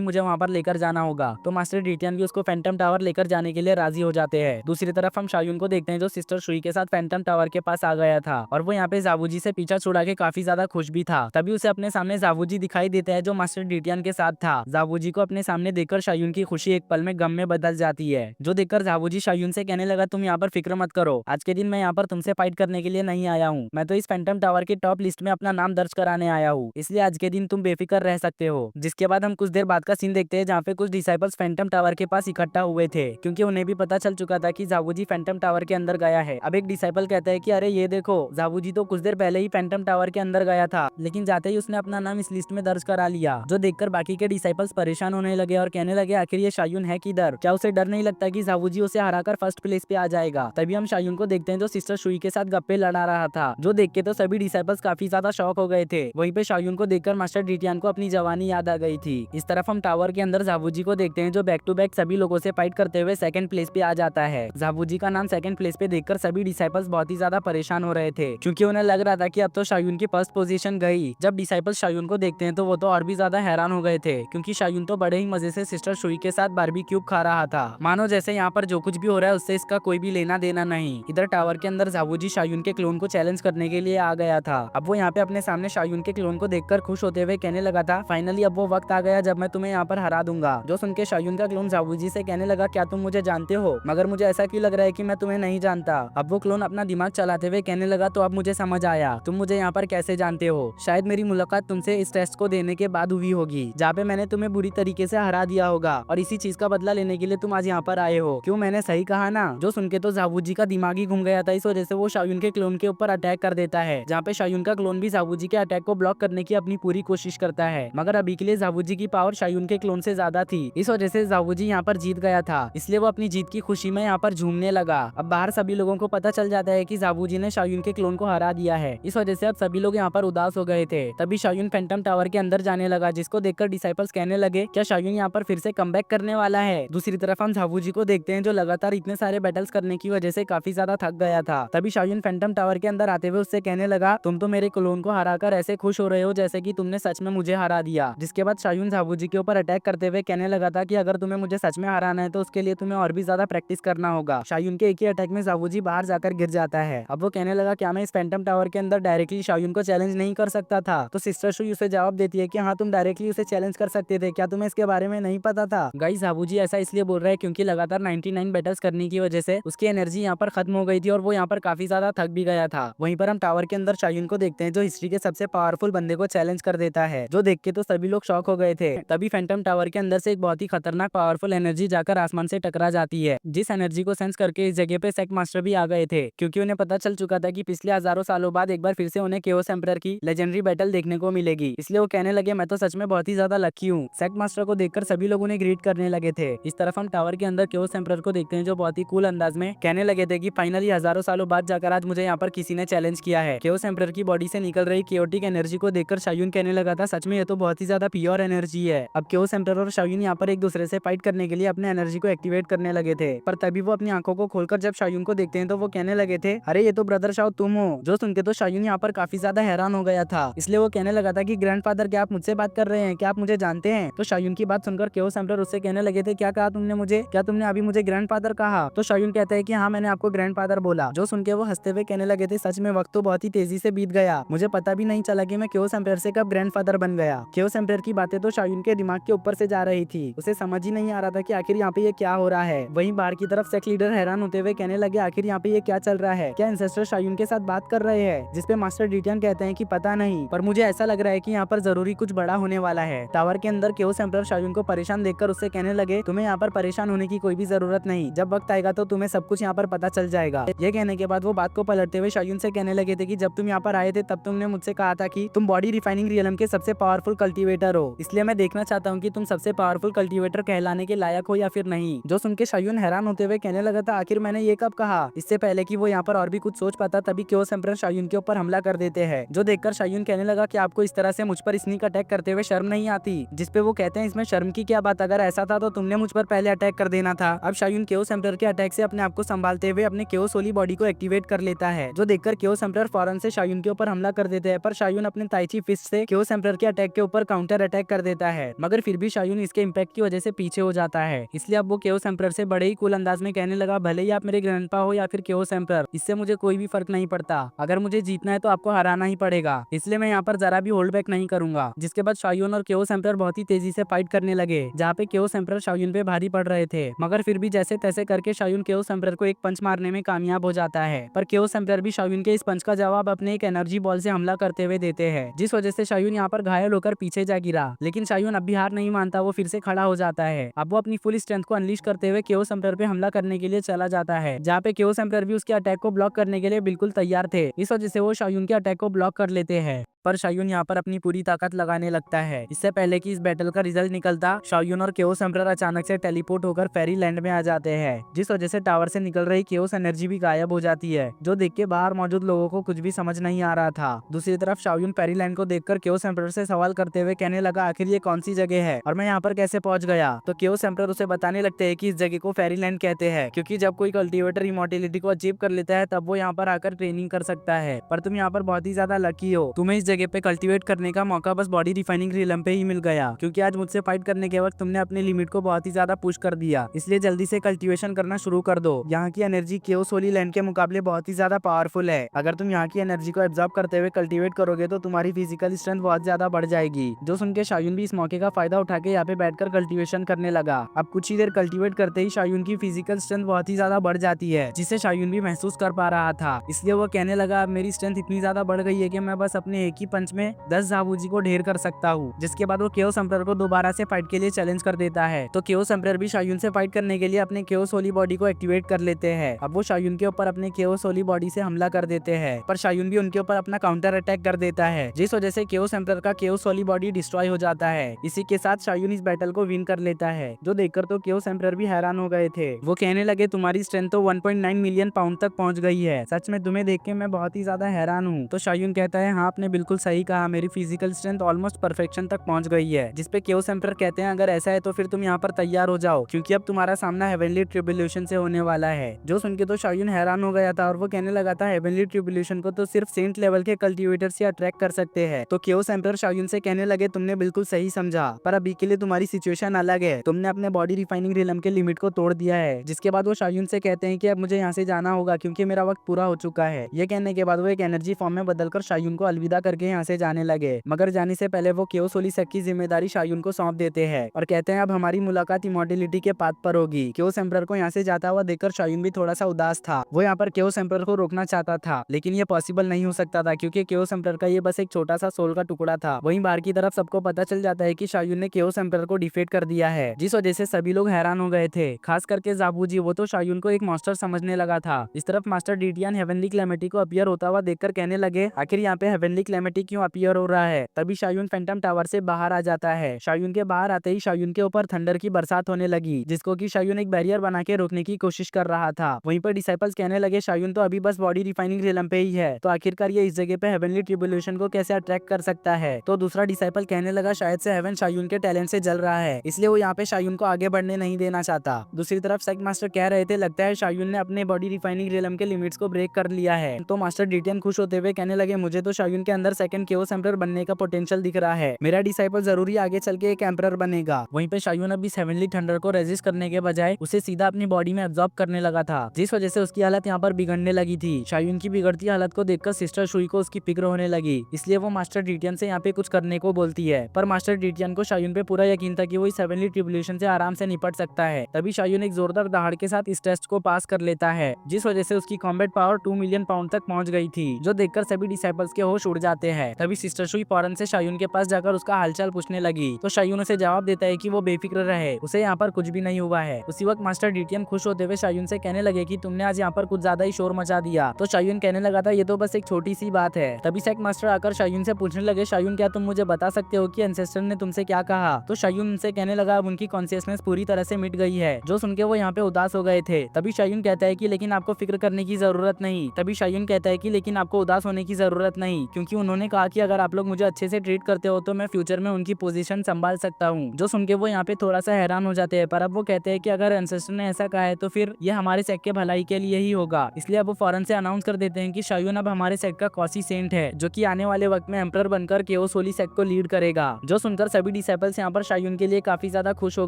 मुझे वहाँ पर लेकर जाना होगा। तो मास्टर डिटियन भी उसको फैंटम टावर लेकर जाने के लिए राजी हो जाते हैं। दूसरी तरफ हम शायून को देखते हैं जो सिस्टर शुई के साथ फैंटम टावर के पास आ गया था और वो यहाँ पे जावूजी से पीछा छुड़ा के काफी ज्यादा खुश भी था। तभी उसे अपने सामने जावूजी दिखाई देता है जो मास्टर डिटियन के साथ था। जावूजी को अपने सामने देखकर शायून की खुशी एक पल में गम में बदल जाती है, जो देखकर जावूजी शायून से कहने लगा, तुम यहाँ पर फिक्र मत करो, आज के दिन मैं यहाँ पर तुमसे फाइट करने के लिए नहीं आया हूँ, मैं तो इस फैंटम टावर की टॉप लिस्ट में अपना नाम दर्ज कराने आया हूँ, इसलिए आज के दिन तुम बेफिक्र रह सकते हो। जिसके बाद हम कुछ देर बाद का सीन देखते हैं जहाँ पे कुछ डिसाइपल्स फैंटम टावर के पास इकट्ठा हुए थे, क्योंकि उन्हें भी पता चल चुका था कि जावूजी फैंटम टावर के अंदर गया है। अब एक डिसाइपल कहता है कि अरे ये देखो, जावूजी तो कुछ देर पहले ही फैंटम टावर के अंदर गया था, लेकिन जाते ही उसने अपना नाम इस लिस्ट में दर्ज करा लिया। जो देखकर बाकी के डिसाइपल्स परेशान होने लगे और कहने लगे, आखिर ये शायून है किधर, क्या उसे डर नहीं लगता कि जावूजी उसे हराकर फर्स्ट प्लेस पे आ जाएगा। तभी हम शायून को देखते हैं जो सिस्टर शुई के साथ गप्पे लड़ा रहा था, जो देख के तो सभी डिसाइपल्स काफी ज्यादा शॉक हो गए थे। वहीं पे शायून को देखकर मास्टर डिटियन को अपनी जवानी याद आ गई थी। इस तरफ हम टावर के अंदर जावूजी को देखते हैं जो बैक टू बैक सभी लोगों से फाइट करते हुए सेकंड प्लेस पे आ जाता है। जावूजी का नाम सेकंड प्लेस पे देखकर सभी डिसाइपल्स बहुत ही ज्यादा परेशान हो रहे थे, क्योंकि उन्हें लग रहा था कि अब तो शायून की फर्स्ट पोजीशन गई। जब डिसाइपल्स शायून को देखते हैं तो वो तो और भी ज्यादा हैरान हो गए थे, क्योंकि शायून तो बड़े ही मजे से सिस्टर शुई के साथ बारबी क्यूब खा रहा था, मानो जैसे यहाँ पर जो कुछ भी हो रहा है उससे इसका कोई भी लेना देना नहीं। इधर टावर के अंदर जावूजी शायून के क्लोन को चैलेंज करने के लिए आ गया था। अब वो यहाँ पे अपने सामने शायून के क्लोन को देखकर खुश होते हुए कहने लगा था, फाइनली अब वो वक्त आ गया जब मैं तुम्हें यहाँ पर हरा दूंगा। जो सुन के शायून का क्लोन जावूजी से कहने लगा, क्या तुम मुझे जानते हो, मगर मुझे ऐसा क्यों लग रहा है कि मैं तुम्हें नहीं जानता। अब वो क्लोन अपना दिमाग चलाते हुए कहने लगा, तो अब मुझे समझ आया, तुम मुझे यहाँ पर कैसे जानते हो। शायद मेरी मुलाकात तुमसे इस टेस्ट को देने के बाद हुई होगी, जहाँ पे मैंने तुम्हें बुरी तरीके से हरा दिया होगा और इसी चीज का बदला लेने के लिए तुम आज यहाँ पर आए हो। क्यों, मैंने सही कहा ना। जो सुन के तो जावूजी का दिमाग ही घूम गया था, इस वजह से वो शायून के क्लोन के ऊपर अटैक कर देता है, जहाँ पे शायून का क्लोन भी जावूजी के अटैक को ब्लॉक करने की अपनी पूरी कोशिश करता है। मगर अभी के लिए जावूजी की पावर शायून के क्लोन से ज्यादा थी, इस वजह से जावूजी यहाँ पर जीत गया था, इसलिए वो अपनी जीत की खुशी में यहाँ पर झूमने लगा। अब बाहर सभी लोगों को पता चल जाता है कि जावूजी ने शायून के क्लोन को हरा दिया है, इस वजह से अब सभी लोग यहाँ पर उदास हो गए थे। तभी शायून फैंटम टावर के अंदर जाने लगा, जिसको देखकर डिसाइपल्स कहने लगे, क्या शायून यहाँ पर फिर से कमबैक करने वाला है। दूसरी तरफ हम जावूजी को देखते हैं जो लगातार इतने सारे बैटल्स करने की वजह से काफी ज्यादा थक गया था। तभी शायून फैंटम टावर के अंदर आते हुए उससे कहने लगा, तुम तो मेरे क्लोन को हराकर ऐसे खुश हो रहे हो जैसे कि तुमने सच में मुझे हरा दिया। जिसके बाद शायून जावूजी के ऊपर अटैक करते हुए कहने लगा था कि अगर तुम्हें मुझे सच में हराना है तो उसके लिए तुम्हें और भी ज्यादा प्रैक्टिस करना होगा। शायून के एक ही अटैक में जावूजी बाहर जाकर गिर जाता है। अब वो कहने लगा, क्या मैं इस फैंटम टावर के अंदर डायरेक्टली शायून को चैलेंज नहीं कर सकता था। तो सिस्टर शुई उसे जवाब देती है कि हाँ, तुम डायरेक्टली उसे चैलेंज कर सकते थे, क्या तुम्हें इसके बारे में नहीं पता था। गाइस, जावूजी ऐसा इसलिए बोल रहा है क्योंकि लगातार 99 बैटल्स करने की वजह से उसकी एनर्जी यहाँ पर खत्म हो गई थी और वो यहाँ पर काफी ज्यादा थक भी गया था। वहीं पर हम टावर के अंदर शायून को देखते हैं जो हिस्ट्री के सबसे पावरफुल बंदे को चैलेंज कर देता है, जो देख के तो सभी लोग शॉक हो गए थे। तभी फैंटम टावर के अंदर से एक बहुत ही खतरनाक पावरफुल एनर्जी जाकर आसमान से टकरा जाती है, जिस एनर्जी को सेंस करके इस जगह पे सेक मास्टर भी आ गए थे, क्योंकि उन्हें पता चल चुका था कि पिछले हजारों सालों बाद एक बार फिर से उन्हें केओस एम्परर की लेजेंडरी बैटल देखने को मिलेगी। इसलिए वो कहने लगे, मैं तो सच में बहुत ही ज्यादा लकी हूँ। सेक मास्टर को देखकर सभी लोग उन्हें ग्रीट करने लगे थे। इस तरफ हम टावर के अंदर केओस एम्परर को देखते हैं जो बहुत ही कूल अंदाज में कहने लगे थे कि फाइनली हजारों सालों बाद जाकर आज मुझे यहाँ पर किसी ने चैलेंज किया है। केओस एम्परर की बॉडी से निकल रही केओटिक एनर्जी को देखकर शायून कहने लगा था, सच में ये तो बहुत ही ज्यादा प्योर एनर्जी है। अब केओस एम्परर और शायून यहाँ पर एक दूसरे से फाइट करने के लिए अपने एनर्जी को एक्टिवेट करने लगे थे, पर तभी वो अपनी आंखों को खोलकर जब शायून को देखते हैं तो वो कहने लगे थे, अरे ये तो ब्रदर शाओ तुम हो। जो सुन के तो शायून यहाँ पर काफी ज्यादा हैरान हो गया था, इसलिए वो कहने लगा था कि ग्रैंडफादर, क्या आप मुझसे बात कर रहे हैं, क्या आप मुझे जानते हैं। तो शायून की बात सुनकर केओस एम्परर उससे कहने लगे थे, क्या कहा तुमने मुझे, क्या तुमने अभी मुझे ग्रैंडफादर कहा। तो शायून कहता है कि हाँ, मैंने आपको ग्रैंडफादर बोला। जो सुन के वो हंसते हुए कहने लगे थे, सच में वक्त तो बहुत ही तेजी से बीत गया, मुझे पता भी नहीं चला कि मैं केओस एम्परर से कब ग्रैंडफादर बन गया। केओस एम्परर की बातें तो शायून के दिमाग के ऊपर से जा रही थी, उसे समझ ही नहीं आ रहा था कि आखिर यहाँ पे ये क्या हो रहा है। वहीं बाहर की तरफ सेक्ट लीडर हैरान होते हुए कहने लगे, आखिर यहाँ पे ये क्या चल रहा है, क्या एंसेस्टर शायून के साथ बात कर रहे हैं। जिसपे मास्टर डिटियन कहते हैं कि पता नहीं, पर मुझे ऐसा लग रहा है कि यहाँ पर जरूरी कुछ बड़ा होने वाला है। टावर के अंदर केओस एम्परर शायून को परेशान देखकर उससे कहने लगे, तुम्हें यहाँ पर परेशान होने की कोई भी जरूरत नहीं, जब वक्त आएगा तो तुम्हें सब कुछ यहाँ पर पता चल जाएगा। ये कहने के बाद वो बात को पलटते हुए शायून से कहने लगे थे कि जब तुम यहाँ पर आए थे तब तुमने मुझसे कहा था कि तुम बॉडी रिफाइनिंग रियलम के सबसे पावरफुल कल्टीवेटर हो, इसलिए मैं देखना चाहता हूँ कि तुम सबसे पावरफुल कल्टीवेटर कहलाने के लायक हो या फिर नहीं। जो सुन के शायून हैरान होते हुए कहने लगा था, आखिर मैंने ये कब कहा। इससे पहले कि वो यहाँ पर और भी कुछ सोच पाता तभी केओस एम्परर शायून के ऊपर हमला कर देते हैं, जो देखकर शायून कहने लगा कि आपको इस तरह से मुझ पर स्नीक अटैक करते हुए शर्म नहीं आती। जिसपे वो कहते हैं, इसमें शर्म की क्या बात, अगर ऐसा था तो तुमने मुझ पर पहले अटैक कर देना था। अब शायून केओस एम्परर के अटैक से अपने आप को संभालते हुए अपने केओस होली बॉडी को एक्टिवेट कर लेता है, जो देखकर केओस एम्परर फौरन से शायून के ऊपर हमला कर देते हैं, पर शायून अपने ताइची फिस्ट से केओस एम्परर के अटैक के ऊपर काउंटर अटैक कर देता है, मगर फिर भी शायून इसके इम्पैक्ट की वजह से पीछे हो जाता है। इसलिए अब वो केओस एम्परर से बड़े ही कूल अंदाज में कहने लगा, भले ही आप मेरे ग्रैंडपा हो या फिर केओस एम्परर, इससे मुझे कोई भी फर्क नहीं पड़ता। अगर मुझे जीतना है तो आपको हराना ही पड़ेगा, इसलिए मैं यहाँ पर जरा भी होल्ड बैक नहीं करूंगा। जिसके बाद शायून और केओस एम्परर बहुत ही तेजी से फाइट करने लगे, जहाँ पे केओस एम्परर शायून पे भारी पड़ रहे थे, मगर फिर भी जैसे तैसे करके शायून केओस एम्परर को एक पंच मारने में कामयाब हो जाता है। पर केओस एम्परर भी शायून के इस पंच का जवाब अपने एक एनर्जी बॉल से हमला करते हुए देते हैं, जिस वजह से शायून यहाँ पर घायल होकर पीछे जा गिरा। लेकिन शायून अब भी हार नहीं मानता, वो फिर से खड़ा हो जाता है। अब वो अपनी फुल स्ट्रेंथ को अनलीश करते हुए केओस एम्परर पे हमला करने के लिए चला जाता है, जहाँ पे केओस एम्परर भी उसके अटैक को ब्लॉक करने के लिए बिल्कुल तैयार थे। इस वजह से वो शायून के अटैक को ब्लॉक कर लेते हैं। पर शायून यहाँ पर अपनी पूरी ताकत लगाने लगता है। इससे पहले कि इस बैटल का रिजल्ट निकलता, शायून और केओस एम्परर अचानक से टेलीपोर्ट होकर फेरी लैंड में आ जाते हैं, जिस वजह से टावर से निकल रही केओस एनर्जी भी गायब हो जाती है, जो देख के बाहर मौजूद लोगों को कुछ भी समझ नहीं आ रहा था। दूसरी तरफ शायून फेरी लैंड को देखकर केओस एम्परर से सवाल करते हुए कहने लगा, आखिर ये कौन सी जगह है और मैं यहाँ पर कैसे पहुंच गया। तो केओस एम्परर उसे बताने लगते हैं कि इस जगह को फेरी लैंड कहते हैं, क्योंकि जब कोई कल्टीवेटर इमॉर्टैलिटी को अचीव कर लेता है तब वो यहाँ पर आकर ट्रेनिंग कर सकता है। पर तुम यहाँ पर बहुत ही ज्यादा लकी हो, तुम्हें इस जगह पे कल्टीवेट करने का मौका बस बॉडी रिफाइनिंग रिलम पे ही मिल गया, क्योंकि आज मुझसे फाइट करने के वक्त तुमने अपने लिमिट को बहुत ही ज्यादा पुश कर दिया। इसलिए जल्दी से कल्टीवेशन करना शुरू कर दो। यहाँ की एनर्जी केओस होली लैंड के मुकाबले बहुत ही ज्यादा पावरफुल है। अगर तुम यहाँ की एनर्जी को एब्जॉर्ब करते हुए कल्टीवेट करोगे तो तुम्हारी फिजिकल स्ट्रेंथ बहुत ज्यादा बढ़ जाएगी। जो सुन के शायून भी इस मौके का फायदा उठा के यहाँ पे बैठकर कल्टीवेशन करने लगा। अब कुछ ही देर कल्टीवेट करते ही शायून की फिजिकल स्ट्रेंथ बहुत ही ज्यादा बढ़ जाती है, जिसे शायून भी महसूस कर पा रहा था। इसलिए वो कहने लगा, अब मेरी स्ट्रेंथ इतनी ज्यादा बढ़ गई है कि मैं बस अपने एक ही पंच में 10 जाबूजी को ढेर कर सकता हूँ। जिसके बाद वो केओस एम्परर को दोबारा से फाइट के लिए चैलेंज कर देता है। तो केओस एम्परर भी शायून से फाइट करने के लिए अपने केओस होली बॉडी को एक्टिवेट कर लेते हैं। अब वो शायून के ऊपर अपने केओस होली बॉडी से हमला कर देते हैं, पर शायून भी उनके ऊपर अपना काउंटर अटैक कर देता है, जिस वजह से केओस एम्परर का केओस होली बॉडी डिस्ट्रॉय हो जाता है। इसी के साथ शायून इस बैटल को विन कर लेता है, जो देखकर तो केओस एम्परर भी हैरान हो गए थे। वो कहने लगे, तुम्हारी स्ट्रेंथ तो 1.9 मिलियन पाउंड तक पहुंच गई है, सच में तुम्हें देख के मैं बहुत ही ज्यादा हैरान हूँ। तो शायून कहता है, हाँ आपने बिल्कुल सही कहा, मेरी फिजिकल स्ट्रेंथ ऑलमोस्ट परफेक्शन तक पहुंच गई है। जिसपे केओस एम्परर कहते हैं, अगर ऐसा है तो फिर तुम यहाँ पर तैयार हो जाओ, क्योंकि अब तुम्हारा सामना हेवनली ट्रिब्यूलेशन से होने वाला है। जो सुन के तो शायून हैरान हो गया था और वो कहने लगा था, हेवनली ट्रिब्यूलेशन को तो सिर्फ सेंट लेवल के कल्टीवेटर से अट्रैक्ट कर सकते हैं। तो केओस एम्परर शायून से कहने लगे, तुमने बिल्कुल सही समझा, पर अभी के लिए तुम्हारी सिचुएशन अलग है। तुमने अपने बॉडी रिफाइनिंग रिलम के लिमिट को तोड़ दिया है। जिसके बाद वो शायून से कहते हैं कि अब मुझे यहाँ से जाना होगा, क्योंकि मेरा वक्त पूरा हो चुका है। ये कहने के बाद वो एक एनर्जी फॉर्म में बदलकर शायून को अलविदा करके यहाँ से जाने लगे, मगर जाने से पहले वो केओस होली सेक्ट की जिम्मेदारी शायून को सौंप देते हैं और कहते हैं, अब हमारी मुलाकात इमॉर्टैलिटी के पाथ पर होगी। केओस एम्परर को यहाँ से जाता हुआ देखकर शायून भी थोड़ा सा उदास था। वो यहाँ पर केओस एम्परर को रोकना चाहता था, लेकिन ये पॉसिबल नहीं हो सकता था, क्योंकि केओस एम्परर का ये बस एक छोटा सा सोल का टुकड़ा था। वहीं बाहर की तरफ सबको पता चल जाता है कि शायून ने केओस एम्परर को डिफीट कर दिया है, जिस वजह से सभी लोग हैरान हो गए थे, खास करके जाबूजी। वो तो शायून को एक मास्टर समझने लगा था। इस तरफ मास्टर डीटियन हेवनली क्लेमेटी को अपीयर होता हुआ देखकर कहने लगे, आखिर यहाँ पे हेवनली क्लेमेटी क्यों अपीयर हो रहा है। तभी शायून फैंटम टावर से बाहर आ जाता है। शायून के बाहर आते ही शायून के ऊपर थंडर की बरसात होने लगी, जिसको कि शायून एक बैरियर बना के रोकने की कोशिश कर रहा था। वहीं पर डिसाइपल्स कहने लगे, शायून तो अभी बस बॉडी रिफाइनिंग रिलम पे ही है, तो आखिरकार ये इस जगह पे हेवनली ट्रिब्यूलेशन को कैसे अट्रैक्ट कर सकता है। तो दूसरा डिसाइपल कहने लगा, शायद से हेवन शायून के टैलेंट से जल रहा है, इसलिए वो यहाँ पे शायून को आगे बढ़ने नहीं देना चाहता। दूसरी तरफ सेक्ट मास्टर कह रहे थे, लगता है शायून ने अपने बॉडी रिफाइनिंग रिलम के लिमिट्स को ब्रेक कर लिया है। तो मास्टर डीटियन खुश होते हुए कहने लगे, मुझे तो शायून के अंदर सेकंड केओस एम्परर बनने का पोटेंशियल दिख रहा है। मेरा डिसाइपल जरूरी आगे चल के एक एम्परर बनेगा। वहीं पे शायून अभी हेवनली थंडर को रेजिस्ट करने के बजाय उसे सीधा अपनी बॉडी में एब्जॉर्ब करने लगा था, जिस वजह से उसकी हालत यहाँ पर बिगड़ने लगी थी। शायून की बिगड़ती हालत को देखकर सिस्टर शुई को उसकी फिक्र होने लगी, इसलिए वो मास्टर डीटियन से यहाँ पे कुछ करने को बोलती है। पर मास्टर डीटियन को शायून पे पूरा यकीन था कि वो इस हेवनली ट्रिब्यूलेशन से आराम से निपट सकता है। तभी शायून एक जोरदार दहाड़ के साथ इस टेस्ट को पास कर लेता है, जिस वजह से उसकी कॉम्बैट पावर 2 मिलियन पाउंड तक पहुंच गई थी, जो देखकर सभी डिसाइपल्स के होश उड़ जाते हैं। तभी सिस्टर शुई फौरन से शायून के पास जाकर उसका हालचाल पूछने लगी, तो शायून उसे जवाब देता है कि वो बेफिक्र रहे, उसे यहाँ पर कुछ भी नहीं हुआ है। उसी वक्त मास्टर डीटियन खुश होते हुए शायून से कहने लगे कि तुमने आज यहाँ पर कुछ ज्यादा ही शोर मचा दिया। तो शायून कहने लगा था, ये तो बस एक छोटी सी बात है। तभी सेक्ट मास्टर आकर शायून से पूछने लगे, शायून क्या तुम मुझे बता सकते हो कि एंसेस्टर ने तुमसे क्या कहा। तो शायून उनसे कहने लगा, अब उनकी कॉन्शियसनेस पूरी तरह से मिट गई है। जो सुन के वो यहाँ पे उदास हो गए थे। तभी शायून कहता है कि लेकिन आपको फिक्र करने की जरूरत नहीं। तभी शायून कहता है कि लेकिन आपको उदास होने की जरूरत नहीं, क्योंकि उन्होंने कहा कि अगर आप लोग मुझे अच्छे से ट्रीट करते हो तो मैं फ्यूचर में उनकी पोजीशन संभाल सकता हूँ। जो सुन के वो यहाँ पे थोड़ा सा हैरान हो जाते हैं, पर अब वो कहते हैं कि अगर एंसेस्टर ने ऐसा कहा है तो फिर ये हमारे सेक्ट के भलाई के लिए ही होगा। इसलिए अब वो फौरन से अनाउंस कर देते हैं कि शायून अब हमारे सेक्ट का कॉसी सेंट है, जो कि आने वाले वक्त में एम्परर बनकर केओस होली सेक्ट को लीड करेगा। जो सुनकर सभी डिसेबल्स यहाँ पर शायून के लिए काफी ज्यादा खुश हो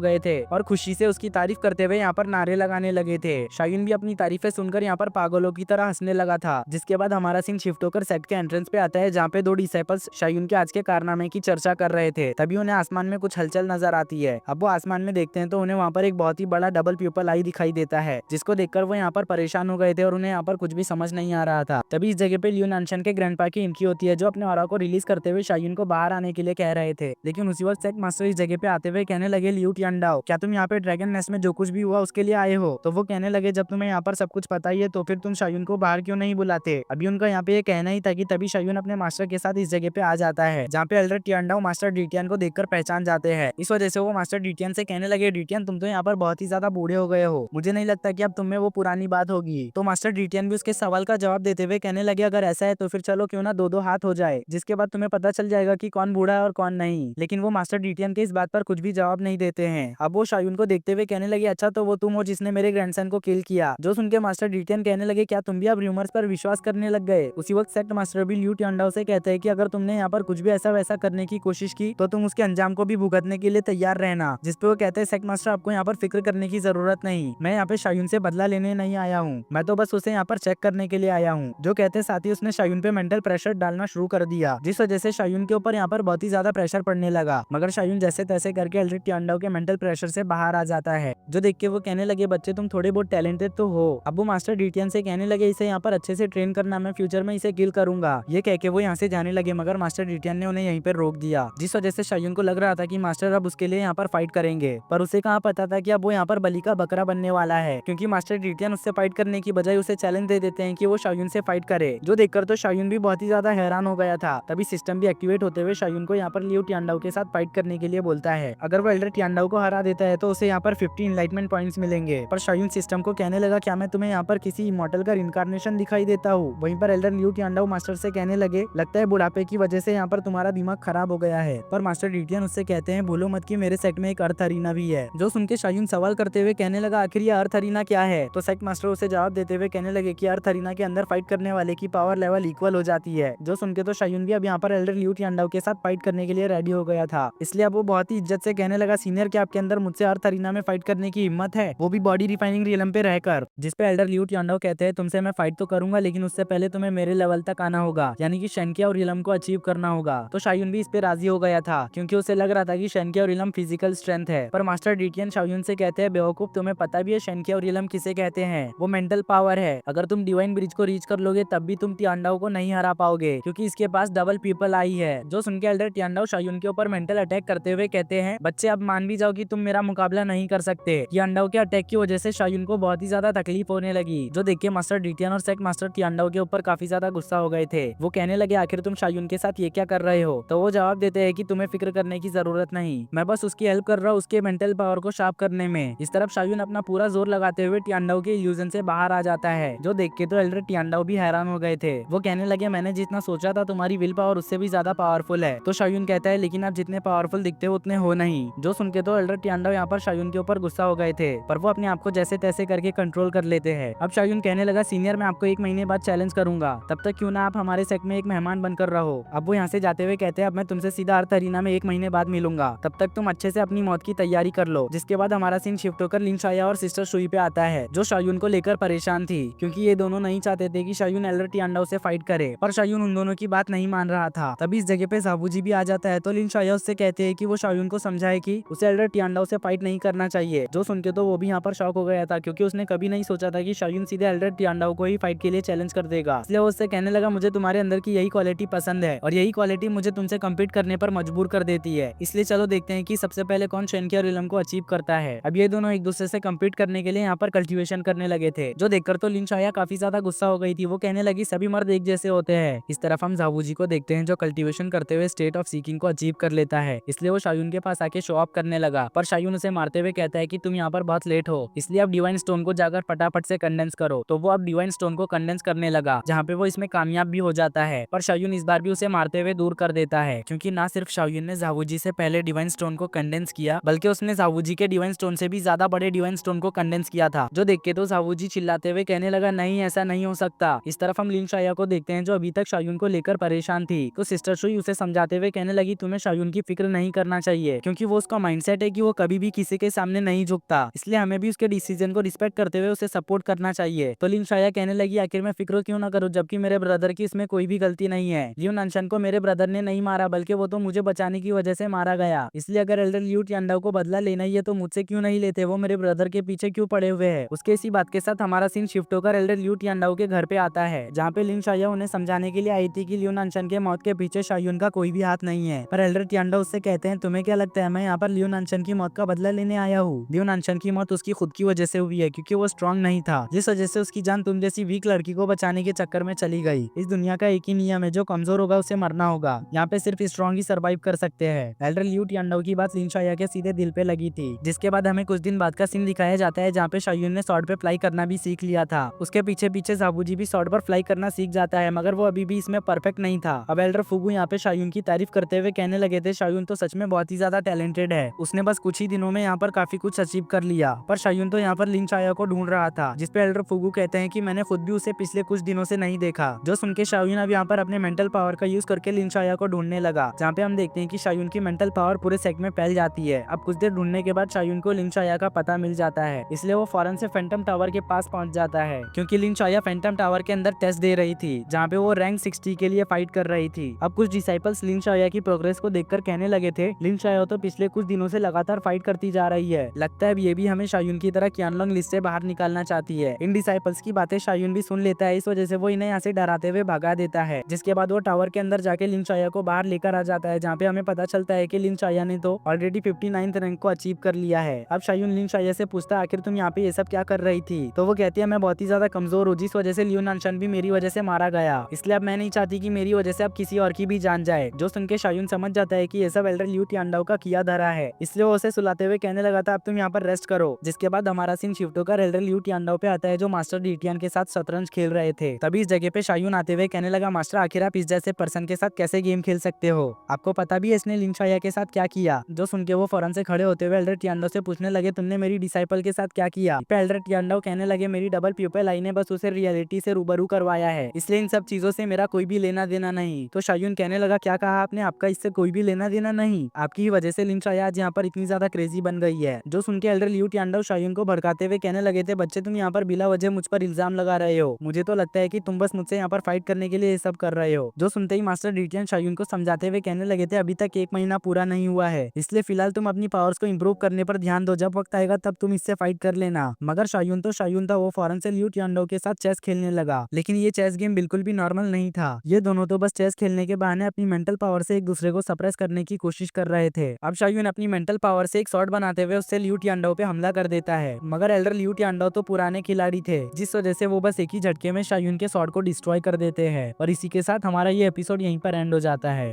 गए थे और खुशी से उसकी तारीफ करते हुए यहाँ पर नारे लगाने लगे थे। शायून भी अपनी तारीफें सुनकर यहाँ पर पागलों की तरह हंसने लगा था। जिसके बाद हमारा सीन शिफ्ट होकर सेक्ट के एंट्रेंस पे आता है, जहाँ पे दो डिसेबल्स शायून के आज के कारनामे की चर्चा कर रहे थे। तभी उन्हें आसमान में कुछ हलचल नजर आती है। अब वो आसमान में देखते हैं तो उन्हें वहाँ पर एक बहुत ही बड़ा डबल प्यूपल आई दिखाई देता है, जिसको देखकर वो यहाँ पर परेशान हो गए थे और उन्हें यहाँ पर कुछ भी समझ नहीं आ रहा था। तभी इस जगह पे लियोन अनशन के ग्रैंडपा की एंट्री होती है, जो अपने ऑरा को रिलीज करते हुए शायून को बाहर आने के लिए कह रहे थे। लेकिन उसी वक्त सेक्ट मास्टर इस जगह पे आते हुए कहने लगे, लियू टियांडाओ, क्या तुम यहाँ पे ड्रैगन नेस्ट में जो कुछ भी हुआ उसके लिए आए हो? तो वो कहने लगे, जब तुम्हें यहाँ पर सब कुछ पता ही है तो फिर तुम शायून को बाहर क्यों नहीं बुलाते? अभी उनका यहाँ पे ये कहना ही था कि तभी शायून अपने मास्टर के साथ इस जगह पे आ जाता है, जहाँ पे एल्डर टियांडाओ मास्टर डिटियन को देखकर पहचान जाते हैं। इस वजह से वो मास्टर डिटियन से कहने लगे, डिटियन तुम तो यहाँ पर बहुत ही ज्यादा बूढ़े हो गए हो, मुझे नहीं लगता कि अब तुम में वो पुरानी बात होगी। तो मास्टर डिटियन भी उसके सवाल का जवाब देते हुए कहने लगे, अगर ऐसा है तो फिर चलो क्यों ना दो दो हाथ हो जाए, जिसके बाद तुम्हें पता चल जाएगा कि कौन बूढ़ा है और कौन नहीं। लेकिन वो मास्टर डिटियन के इस बात पर कुछ भी जवाब नहीं देते हैं। अब वो शायून को देखते हुए कहने लगे, अच्छा तो वो तुम हो जिसने मेरे ग्रैंडसन को किल किया। जो सुनकर मास्टर डिटियन कहने लगे, क्या तुम भी अब रूमर्स पर विश्वास करने लग गए? उसी वक्त सेक्ट मास्टर भी लियू टियांडाओ से कहते हैं कि अगर तुमने यहाँ पर कुछ भी ऐसा वैसा करने की कोशिश की तो तुम उसके अंजाम को भी भुगतने के लिए तैयार रहना। जिसपे वो कहते हैं, सेक्ट मास्टर आपको यहाँ पर फिक्र करने की जरूरत नहीं, मैं यहाँ पे शायून से बदला लेने नहीं आया हूँ, मैं तो बस उसे यहाँ पर चेक करने के लिए आया हूँ। जो कहते हैं साथ ही उसने शायून पे मेंटल प्रेशर डालना शुरू कर दिया, जिस वजह से शायून के ऊपर यहाँ पर बहुत ही ज्यादा प्रेशर पड़ने लगा। मगर शायून जैसे तैसे करके एल्डर टियांडाओ के मेंटल प्रेशर से बाहर आ जाता है। जो देख के वो कहने लगे, बच्चे तुम थोड़े बहुत टैलेंटेड तो हो। अब वो मास्टर डिटियन से कहने लगे, इसे यहाँ पर अच्छे से ट्रेन करना, मैं फ्यूचर में इसे किल करूंगा। ये कह के वो यहाँ से जाने लगे, मगर मास्टर डिटियन ने उन्हें यहीं पर रोक दिया, जिस वजह से शायून को लग रहा था कि मास्टर अब उसके लिए यहाँ पर फाइट करेंगे। पर उसे कहाँ पता था कि अब वो यहाँ पर बलि का बकरा बनने वाला है, क्योंकि मास्टर डिटियन उससे फाइट करने की बजाय उसे चैलेंज दे देते हैं कि वो शायून से फाइट करे। जो देखकर तो शायून भी बहुत ही ज्यादा हैरान हो गया था। तभी सिस्टम भी एक्टिवेट होते हुए शायून को यहाँ पर लियू टियांडाओ के साथ फाइट करने के लिए बोलता है। अगर वो एल्डर टियांडाओ को हरा देता है तो उसे यहाँ पर 50 इनलाइटमेंट पॉइंट्स मिलेंगे। पर शायून सिस्टम को कहने लगा, क्या मैं तुम्हें यहाँ पर किसी इमॉर्टल का इनकारनेशन दिखाई देता हूँ? वहीं पर एल्डर लियू टियांडाओ मास्टर से कहने लगे, लगता है बुढ़ापे की वजह से यहाँ पर तुम्हारा दिमाग खराब हो गया है। पर मास्टर डिटियन उससे कहते हैं, भूलो मत कि मेरे सेट में एक अर्थ अरीना भी है। जो सुन के शायून सवाल करते हुए कहने लगा, आखिर ये अर्थ अरीना क्या है? तो सेट मास्टर उसे जवाब देते हुए कहने लगे कि अर्थ अरीना के अंदर फाइट करने वाले की पावर लेवल इक्वल हो जाती है। जो सुन के तो शायून भी अब यहाँ पर एल्डर लियू टियांडाओ के साथ फाइट करने के लिए रेडी हो गया था। इसलिए अब वो बहुत ही इज्जत से कहने लगा, सीनियर क्या आपके अंदर मुझसे अर्थ अरीना में फाइट करने की हिम्मत है, वो भी बॉडी रिफाइनिंग रियलम पे रहकर? जिसपे एल्डर लियू टियांडाओ कहते हैं, तुमसे मैं फाइट तो करूंगा लेकिन उससे पहले तुम्हें मेरे लेवल तक आना होगा, यानी कि शेनकिया और रियलम को अचीव करना होगा। तो शायून भी इस पे राजी हो गया था, क्योंकि उसे लग रहा था कि शेनकिया और रियलम फिजिकल स्ट्रेंथ है। पर मास्टर डिटियन शायून से कहते हैं, बेवकूफ तुम्हें पता भी है शेनकिया और रियलम किसे कहते हैं? वो मेंटल पावर है। अगर तुम डिवाइन ब्रिज को रीच कर लोगे तब भी तुम टियांडाओ को नहीं हरा पाओगे, क्योंकि इसके पास डबल पीपल आई है। जो सुनकर एल्डर टियांडाओ शायून के ऊपर मेंटल अटैक करते हुए कहते हैं, बच्चे अब मान भी जाओ कि तुम मेरा मुकाबला नहीं कर सकते। टियांडाओ के अटैक की वजह से शायून को बहुत ही ज्यादा तकलीफ होने लगी। जो देख के मास्टर डिटियन और सेक्ट मास्टर टियांडाओ के ऊपर काफी ज्यादा गुस्सा हो गए थे। वो कहने लगे, आखिर तुम शायून के साथ ये क्या कर रहे हो? तो वो जवाब देते हैं कि तुम्हें फिक्र करने की जरूरत नहीं, मैं बस उसकी हेल्प कर रहा हूँ उसके मेंटल पावर को शार्प करने में। इस तरफ शायून अपना पूरा जोर लगाते हुए टियांडाओ के इल्यूजन से बाहर आ जाता है। जो देख के तो एल्डर टियांडाओ भी हैरान हो गए थे। वो कहने लगे, मैंने जितना सोचा था तुम्हारी विल पावर उससे भी ज्यादा पावरफुल है। तो शायून कहता है, लेकिन आप जितने पावरफुल दिखते हो उतने हो नहीं। जो सुन के तो एल्डर टियांडाओ यहाँ पर शायून के ऊपर गुस्सा हो गए थे, पर वो अपने आप को जैसे तैसे करके कंट्रोल कर लेते हैं। अब शायून कहने लगा, सीनियर मैं आपको 1 महीने बाद चैलेंज करूंगा, तब तक क्यों ना आप हमारे सेक्ट में एक मेहमान बनकर रहो। अब वो यहाँ से जाते हुए कहते हैं, अब मैं तुमसे सीधा अर्थ अरीना में 1 महीने बाद मिलूंगा, तब तक तुम अच्छे से अपनी मौत की तैयारी कर लो। जिसके बाद हमारा सीन शिफ्ट होकर लिन शाया और सिस्टर शुई पे आता है, जो शायून को लेकर परेशान थी, क्योंकि ये दोनों नहीं चाहते थे कि शायून एल्डर टियांडाओ से फाइट करे। पर शायून उन दोनों की बात नहीं मान रहा था। तभी इस जगह पे ज़ाबूजी भी आ जाता है। तो लिन शाया उससे कहते हैं कि वो शायून को समझाए कि उसे एल्डर टियांडाओ से फाइट नहीं करना चाहिए। जो सुन के तो वो भी यहाँ पर शॉक हो गया था, क्योंकि उसने कभी नहीं सोचा था कि शायून सीधे एल्डर टियांडाओ को ही फाइट के लिए चैलेंज कर देगा। इसलिए वो उससे कहने लगा, मुझे तुम्हारे अंदर की यही क्वालिटी पसंद है और यही क्वालिटी मुझे तुमसे कम्पीट करने पर मजबूर कर देती है। इसलिए चलो देखते हैं कि सबसे पहले कौन शेनकिया और रियलम को अचीव करता है। अब ये दोनों एक दूसरे से कम्पीट करने के लिए यहाँ पर कल्टीवेशन करने लगे थे। जो देखकर तो लिन शाया काफी ज्यादा गुस्सा हो गई थी। वो कहने लगी, सभी मर्द एक जैसे होते हैं। इस तरफ हम ज़ाबूजी को देखते हैं, जो कल्टीवेशन करते हुए स्टेट ऑफ सीकिंग को अचीव कर लेता है। इसलिए वो शायून के पास आके शो ऑफ करने लगा, पर शायून उसे मारते हुए कहता है कि तुम यहाँ पर बहुत लेट हो, इसलिए अब डिवाइन स्टोन को जाकर फटाफट से कंडेंस करो। तो वो अब डिवाइन स्टोन को कंडेंस करने लगा, जहाँ पे वो इसमें कामयाब भी हो जाता है। पर शाओयुन इस बार भी उसे मारते हुए दूर कर देता है, क्योंकि ना सिर्फ शाओयुन ने झावुजी से पहले डिवाइन स्टोन को कंडेंस किया, बल्कि उसने झावुजी के डिवाइन स्टोन से भी ज्यादा बड़े डिवाइन स्टोन को कंडेंस किया था, जो देख के तो झावुजी चिल्लाते हुए कहने लगा, नहीं ऐसा नहीं हो सकता। इस तरफ हम लिन शाया को देखते हैं, जो अभी तक शाओयुन को लेकर परेशान थी। तो सिस्टर शुई उसे समझाते हुए कहने लगी, तुम्हें शाओयुन की फिक्र नहीं करना चाहिए, क्योंकि वो उसका माइंडसेट है कि वो कभी भी किसी के सामने नहीं झुकता, इसलिए हमें भी उसके डिसीजन को रिस्पेक्ट करते हुए उसे सपोर्ट करना चाहिए। तो लिन शाया कहने लगी, आखिर मैं फिक्र क्यों ना करूं, जबकि मेरे ब्रदर की इसमें कोई भी गलती नहीं है। लियू नानशन को मेरे ब्रदर ने नहीं मारा, बल्कि वो तो मुझे बचाने की वजह से मारा गया। इसलिए अगर एल्डर लियू टियांडाओ को बदला लेना ही है तो मुझसे क्यों नहीं लेते, वो मेरे ब्रदर के पीछे क्यों पड़े हुए हैं। उसके इसी बात के साथ हमारा सीन शिफ्ट होकर एल्डर लियू टियांडाओ के घर पे आता है, जहाँ पे लिन शाया उन्हें समझाने के लिए आई थी कि लियू नानशन के मौत के पीछे शाओयुन का कोई भी हाथ नहीं है। पर एल्डर टियांडाओ उससे कहते हैं, तुम्हें क्या लगता है मैं यहाँ पर लियू नानशन की मौत का बदला लेने आया हूँ? लियू नानशन की मौत उसकी खुद की वजह से हुई है, क्योंकि वो स्ट्रॉन्ग नहीं था, जिस वजह से उसकी जान तुम जैसी वीक लड़की को बचाने के चक्कर में चली गई। इस दुनिया का एक ही नियम है, जो कमजोर होगा उसे मरना होगा। यहाँ पे सिर्फ स्ट्रॉन्ग ही सर्वाइव कर सकते हैं। एल्डर लियू टियांडाओ की बात लिन शाया के सीधे दिल पे लगी थी। जिसके बाद हमें कुछ दिन बाद का सीन दिखाया जाता है, जहाँ पे शाओयुन ने स्वॉर्ड पे फ्लाई करना भी सीख लिया था। उसके पीछे पीछे झाबुजी भी स्वॉर्ड पर फ्लाई करना सीख जाता है, मगर वो अभी भी इसमें परफेक्ट नहीं था। अब एल्डर फुगू यहाँ पे शाओयुन की तारीफ करते हुए कहने लगे थे, शाओयुन तो सच में बहुत ही ज्यादा टैलेंटेड है, उसने बस कुछ ही दिनों में यहाँ पर काफी कुछ अचीव कर लिया। पर शाओयुन तो यहाँ पर लिन शाया को ढूंढ रहा था, जिसपे एल्डर फुगू कहते हैं कि मैंने खुद भी उसे पिछले कुछ दिनों से नहीं देखा। जो सुन के शाओयुन अब यहाँ पर अपने मेंटल पावर का यूज करके लिन शाया को ढूंढने लगा, जहाँ पे हम देखते हैं कि शाओयुन की मेंटल पावर पूरे सेट में फैल जाती है। अब कुछ देर ढूंढने के बाद शाओयुन को लिन शाया का पता मिल जाता है, इसलिए वो फौरन से फैंटम टावर के पास पहुंच जाता है, क्योंकि लिन शाया फैंटम टावर के अंदर टेस्ट दे रही थी, जहाँ पे वो रैंक 60 के लिए फाइट कर रही थी। अब कुछ डिसाइपल्स लिन शाया की प्रोग्रेस को देखकर कहने लगे थे, लिन शाया तो पिछले कुछ दिनों से लगातार फाइट करती जा रही है, लगता है ये भी हमें शाओयुन की तरह qianlong लिस्ट से बाहर निकालना चाहती है। इन डिसाइपल्स की बातें शाओयुन भी सुन लेता है, इस वजह से वो इन्हें यहाँ से डराते हुए भगा देता है। जिसके बाद वो टावर के अंदर जाके लिन शाया को बाहर लेकर आ जाता है, जहाँ पे हमें पता चलता है कि लिन शाया ने तो ऑलरेडी 59th रैंक को अचीव कर लिया है। अब शाओयुन लिन शाया से पूछता है, आखिर तुम यहाँ पे ये सब क्या कर रही थी? तो वो कहती है, मैं बहुत ही ज्यादा कमजोर हूँ, जिस वजह से लियू नानशन भी मेरी वजह से मारा गया, इसलिए अब मैं नहीं चाहती कि मेरी वजह से अब किसी और की भी जान जाए। जो सुन के शाओयुन समझ जाता है कि ये सब एल्डर लियू टियांडाओ का किया धरा है, इसलिए वो उसे सुलाते हुए कहने लगा था, अब तुम यहाँ पर रेस्ट करो। जिसके बाद हमारा सीन शिफ्ट होकर एल्डर लियू टियांडाओ पे आता है, जो मास्टर डीटियन के साथ शतरंज खेल रहे थे। तभी इस जगह पे शाओयुन आते हुए कहने लगा, मास्टर आखिर आप इस जैसे पर्सन के साथ कैसे गेम खेल सकते हो? आपको पता भी है इसने लिन शाया के साथ क्या किया? जो सुन के वो फौरन से खड़े होते हुए एल्डर टियांडाओ से पूछने लगे, तुमने मेरी डिसाइपल के साथ क्या किया? एल्डर टियांडाओ कहने लगे, मेरी डबल प्यूपिल आई ने बस उसे रियलिटी से रूबरू करवाया है, इसलिए इन सब चीजों से मेरा कोई भी लेना देना नहीं। तो शाओयुन कहने लगा, क्या कहा आपने? आपका इससे कोई भी लेना देना नहीं? आपकी ही वजह से लिन शाया आज यहाँ पर इतनी ज्यादा क्रेजी बन गई है। जो सुन के एल्डर लियू टियांडाओ शाओयुन को भड़काते हुए कहने लगे थे, बच्चे तुम यहाँ पर बिला वजह मुझ पर इल्जाम लगा रहे हो, मुझे तो लगता है कि तुम बस मुझसे यहाँ पर फाइट करने के लिए ये सब कर रहे हो। जो सुनते ही मास्टर डीटियन शाओयुन को समझाते हुए कहने लगे थे, अभी तक 1 महीना पूरा नहीं हुआ है, इसलिए फिलहाल तुम अपनी पावर्स को इम्प्रूव करने पर ध्यान दो, जब वक्त आएगा तब तुम इससे फाइट कर लेना। मगर शाओयुन तो शाओयुन था, वो फौरन से लियू टियांडाओ के साथ चेस खेलने लगा। लेकिन ये चेस गेम बिल्कुल भी नॉर्मल नहीं था, ये दोनों तो बस चेस खेलने के बहाने अपनी मेंटल पावर से एक दूसरे को सप्रेस करने की कोशिश कर रहे थे। अब शाओयुन अपनी मेंटल पावर से एक शॉट बनाते हुए उससे लियू टियांडाओ पे हमला कर देता है, मगर एल्डर लियू टियांडाओ तो पुराने खिलाड़ी थे, जिस वजह से वो बस एक ही झटके में शाओयुन के शॉट को डिस्ट्रॉय कर देते हैं। और इसी के साथ हमारा ये एपिसोड यहीं पर एंड हो जाता है।